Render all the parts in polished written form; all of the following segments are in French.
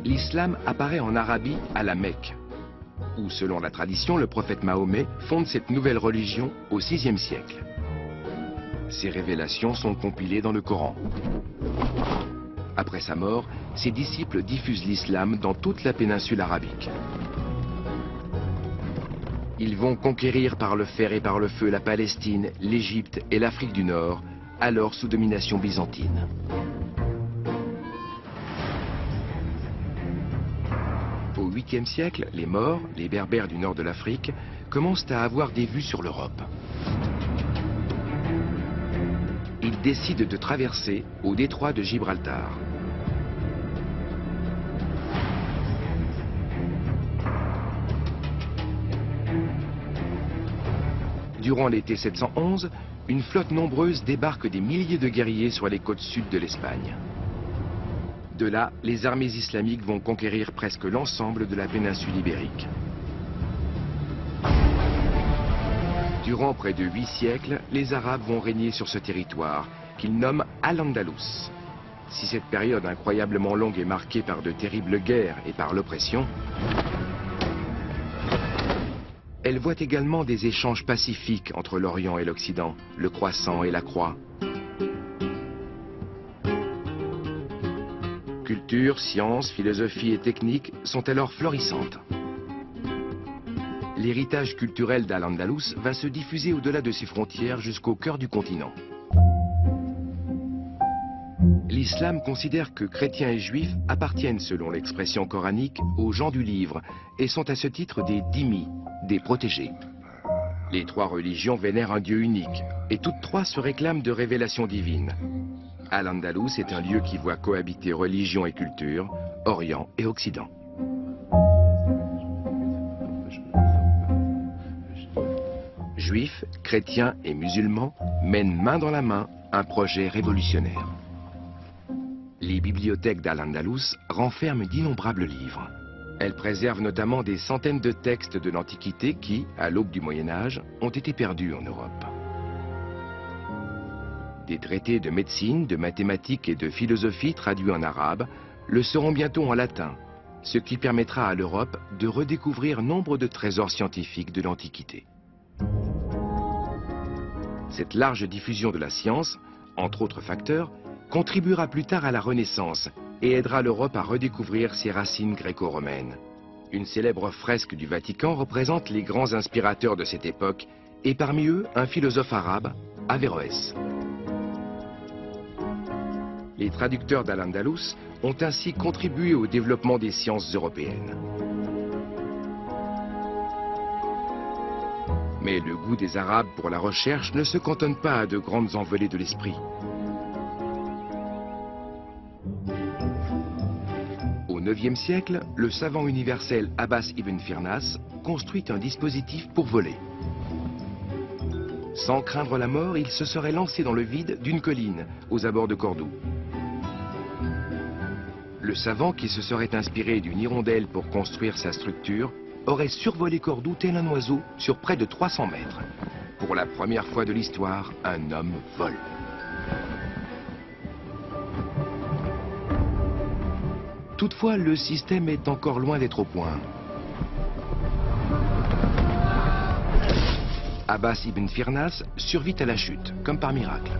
l'islam apparaît en Arabie à la Mecque, où selon la tradition, le prophète Mahomet fonde cette nouvelle religion au VIe siècle. Ces révélations sont compilées dans le Coran. Après sa mort, ses disciples diffusent l'islam dans toute la péninsule arabique. Ils vont conquérir par le fer et par le feu la Palestine, l'Égypte et l'Afrique du Nord, alors sous domination byzantine. Au 8e siècle, les Maures, les Berbères du nord de l'Afrique, commencent à avoir des vues sur l'Europe. Ils décident de traverser au détroit de Gibraltar. Durant l'été 711, une flotte nombreuse débarque des milliers de guerriers sur les côtes sud de l'Espagne. De là, les armées islamiques vont conquérir presque l'ensemble de la péninsule ibérique. Durant près de 8 siècles, les Arabes vont régner sur ce territoire, qu'ils nomment Al-Andalus. Si cette période incroyablement longue est marquée par de terribles guerres et par l'oppression, elle voit également des échanges pacifiques entre l'Orient et l'Occident, le croissant et la croix. Culture, sciences, philosophie et technique sont alors florissantes. L'héritage culturel d'Al-Andalus va se diffuser au-delà de ses frontières jusqu'au cœur du continent. L'islam considère que chrétiens et juifs appartiennent, selon l'expression coranique, aux gens du livre et sont à ce titre des dhimmi, des protégés. Les trois religions vénèrent un Dieu unique et toutes trois se réclament de révélations divines. Al-Andalus est un lieu qui voit cohabiter religion et culture, Orient et Occident. Juifs, chrétiens et musulmans mènent main dans la main un projet révolutionnaire. Les bibliothèques d'Al-Andalus renferment d'innombrables livres. Elles préservent notamment des centaines de textes de l'Antiquité qui, à l'aube du Moyen-Âge, ont été perdus en Europe. Des traités de médecine, de mathématiques et de philosophie traduits en arabe le seront bientôt en latin, ce qui permettra à l'Europe de redécouvrir nombre de trésors scientifiques de l'Antiquité. Cette large diffusion de la science, entre autres facteurs, contribuera plus tard à la Renaissance et aidera l'Europe à redécouvrir ses racines gréco-romaines. Une célèbre fresque du Vatican représente les grands inspirateurs de cette époque et parmi eux un philosophe arabe, Averroès. Les traducteurs d'Al-Andalus ont ainsi contribué au développement des sciences européennes. Mais le goût des Arabes pour la recherche ne se cantonne pas à de grandes envolées de l'esprit. Au IXe siècle, le savant universel Abbas ibn Firnas construit un dispositif pour voler. Sans craindre la mort, il se serait lancé dans le vide d'une colline aux abords de Cordoue. Le savant, qui se serait inspiré d'une hirondelle pour construire sa structure, aurait survolé Cordoue tel un oiseau sur près de 300 mètres. Pour la première fois de l'histoire, un homme vole. Toutefois, le système est encore loin d'être au point. Abbas ibn Firnas survit à la chute, comme par miracle.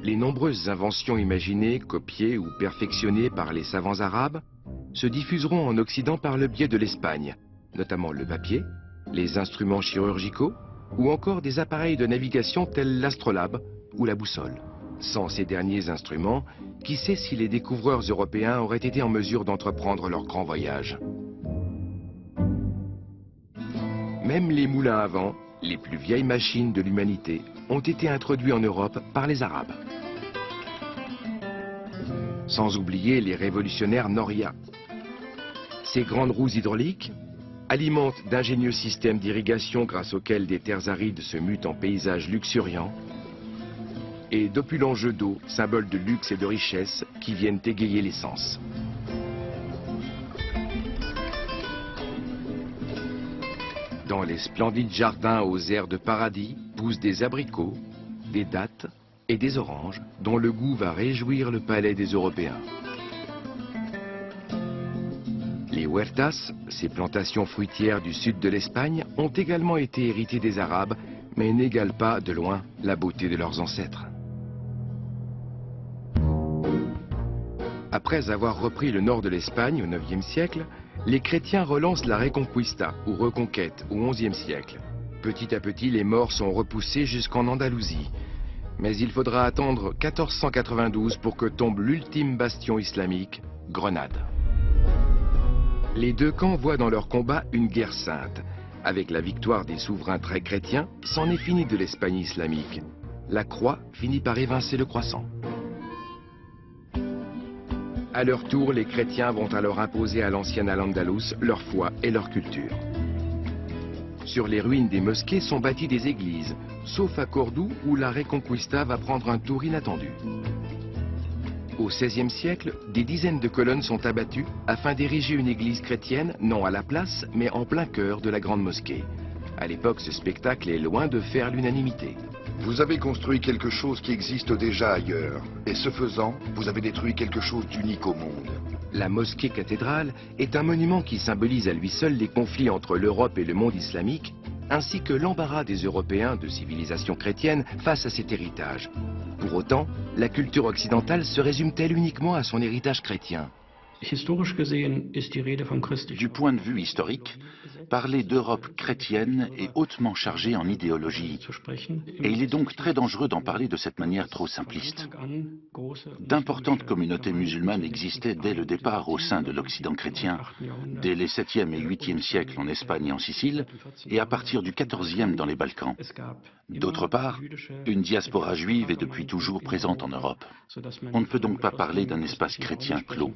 Les nombreuses inventions imaginées, copiées ou perfectionnées par les savants arabes se diffuseront en Occident par le biais de l'Espagne, notamment le papier, les instruments chirurgicaux ou encore des appareils de navigation tels l'astrolabe ou la boussole. Sans ces derniers instruments, qui sait si les découvreurs européens auraient été en mesure d'entreprendre leur grand voyage. Même les moulins à vent, les plus vieilles machines de l'humanité, ont été introduits en Europe par les Arabes. Sans oublier les révolutionnaires Noria. Ces grandes roues hydrauliques alimentent d'ingénieux systèmes d'irrigation grâce auxquels des terres arides se mutent en paysages luxuriants et d'opulents jeux d'eau, symboles de luxe et de richesse qui viennent égayer les sens. Dans les splendides jardins aux airs de paradis poussent des abricots, des dattes, et des oranges, dont le goût va réjouir le palais des Européens. Les huertas, ces plantations fruitières du sud de l'Espagne, ont également été héritées des Arabes, mais n'égalent pas, de loin, la beauté de leurs ancêtres. Après avoir repris le nord de l'Espagne au IXe siècle, les chrétiens relancent la Reconquista, ou reconquête, au XIe siècle. Petit à petit, les Maures sont repoussés jusqu'en Andalousie. Mais il faudra attendre 1492 pour que tombe l'ultime bastion islamique, Grenade. Les deux camps voient dans leur combat une guerre sainte. Avec la victoire des souverains très chrétiens, c'en est fini de l'Espagne islamique. La croix finit par évincer le croissant. À leur tour, les chrétiens vont alors imposer à l'ancienne Al-Andalus leur foi et leur culture. Sur les ruines des mosquées sont bâties des églises, sauf à Cordoue où la Reconquista va prendre un tour inattendu. Au XVIe siècle, des dizaines de colonnes sont abattues afin d'ériger une église chrétienne, non à la place, mais en plein cœur de la grande mosquée. À l'époque, ce spectacle est loin de faire l'unanimité. Vous avez construit quelque chose qui existe déjà ailleurs. Et ce faisant, vous avez détruit quelque chose d'unique au monde. La mosquée cathédrale est un monument qui symbolise à lui seul les conflits entre l'Europe et le monde islamique, ainsi que l'embarras des Européens de civilisation chrétienne face à cet héritage. Pour autant, la culture occidentale se résume-t-elle uniquement à son héritage chrétien ? Du point de vue historique, parler d'Europe chrétienne est hautement chargé en idéologie. Et il est donc très dangereux d'en parler de cette manière trop simpliste. D'importantes communautés musulmanes existaient dès le départ au sein de l'Occident chrétien, dès les 7e et 8e siècles en Espagne et en Sicile, et à partir du 14e dans les Balkans. D'autre part, une diaspora juive est depuis toujours présente en Europe. On ne peut donc pas parler d'un espace chrétien clos.